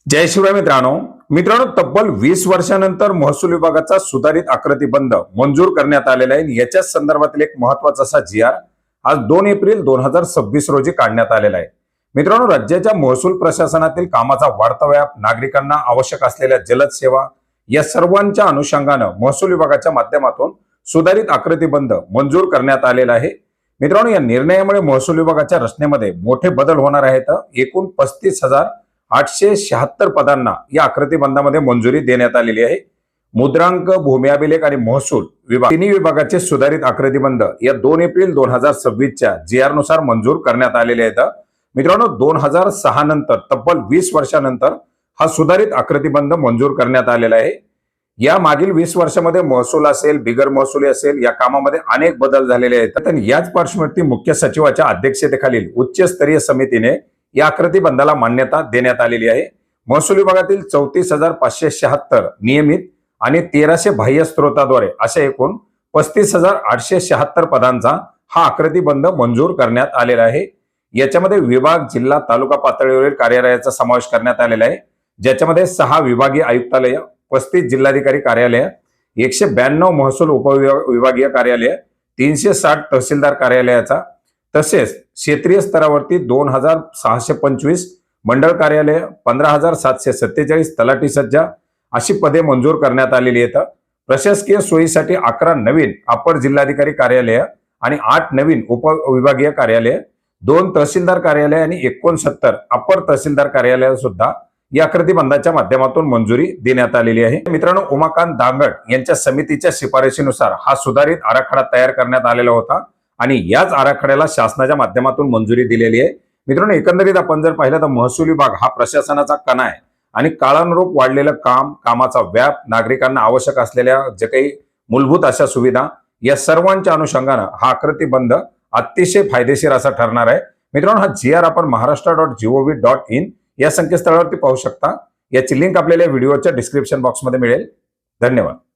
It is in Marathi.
जय शिवराय मित्रांनो तब्बल 20 वर्षानंतर महसूल विभागाचा सुधारित आकृतीबंध मंजूर करण्यात आलेला आहे। याच्याच संदर्भातील एक महत्त्वाचा असा जी.आर. आज 2 एप्रिल 2026 रोजी काढण्यात आलेला आहे। मित्रांनो, राज्याच्या महसूल प्रशासनातील कामाचा वाढता व्याप, नागरिकांना आवश्यक असलेल्या जलद सेवा या सर्वांच्या अनुषंगाने महसूल विभागाच्या माध्यमातून सुधारित आकृतीबंध मंजूर करण्यात आलेला आहे। मित्रांनो, या निर्णयामुळे महसूल विभागाच्या रचनेमध्ये मोठे बदल होणार आहेत। एकूण 35,876 पदांना या आकृतीबंधामध्ये मंजुरी देण्यात आलेली आहे। मुद्रांक, भूमी अभिलेख आणि महसूल विभाग तिन्ही विभागाचे सुधारित आकृतीबंध या 2 एप्रिल 2026 च्या जी.आर. नुसार मंजूर करण्यात आलेले आहेत। मित्रांनो, 2006 नंतर तब्बल 20 वर्षानंतर हा सुधारित आकृतीबंध मंजूर करण्यात आलेला आहे। या मागील 20 वर्षामध्ये महसूल असेल, बिगर महसुली असेल, या कामामध्ये अनेक बदल झालेले आहेत। आणि याच पार्श्वभूमीवर मुख्य सचिवाच्या अध्यक्षतेखालील उच्चस्तरीय समितीने या आकृतीबंधाला मान्यता देण्यात आलेली आहे। महसूल विभागातील 34,576 नियमित आणि 1,300 बाह्य स्त्रोताद्वारे अशा एकूण 35,876 पदांचा हा आकृतीबंध मंजूर करण्यात आलेला आहे। याच्यामध्ये विभाग, जिल्हा, तालुका पातळीवरील कार्यालयाचा समावेश करण्यात आलेला आहे, ज्याच्यामध्ये 6 विभागीय आयुक्तालय, 35 जिल्हाधिकारी कार्यालय, 192 महसूल उपविभागीय कार्यालय, 360 तहसीलदार कार्यालयाचा, तसेच क्षेत्रीय स्तरावरती 2,625 मंडळ कार्यालय, 15,747 तलाठी सज्जा अशी पदे मंजूर करण्यात आलेली आहेत। प्रशासकीय सोयीसाठी 11 नवीन अपर जिल्हाधिकारी कार्यालय आणि 8 नवीन उपविभागीय कार्यालय, 2 तहसीलदार कार्यालय आणि 69 अपर तहसीलदार कार्यालय सुद्धा या आकृतीबंधाच्या माध्यमातून मंजुरी देण्यात आलेली आहे। मित्रांनो, उमाकांत दांगड यांच्या समितीच्या शिफारशीनुसार हा सुधारित आराखडा तयार करण्यात आलेला होता आणि याच आराखड्याला शासनाच्या माध्यमातून मंजुरी दिलेली आहे। मित्रांनो, एकंदरीत आपण जर पाहिलं तर महसूल विभाग हा प्रशासनाचा कणा आहे आणि काळानुरूप वाढलेलं कामाचा व्याप, नागरिकांना आवश्यक असलेल्या जे काही मूलभूत अशा सुविधा या सर्वांच्या अनुषंगाने हा आकृतीबंध अतिशय फायदेशीर असा ठरणार आहे। मित्रांनो, हा जी.आर. आपण महाराष्ट्र.gov.in या संकेतस्थळावरती पाहू शकता। याची लिंक आपल्याला व्हिडिओच्या डिस्क्रिप्शन बॉक्समध्ये मिळेल। धन्यवाद।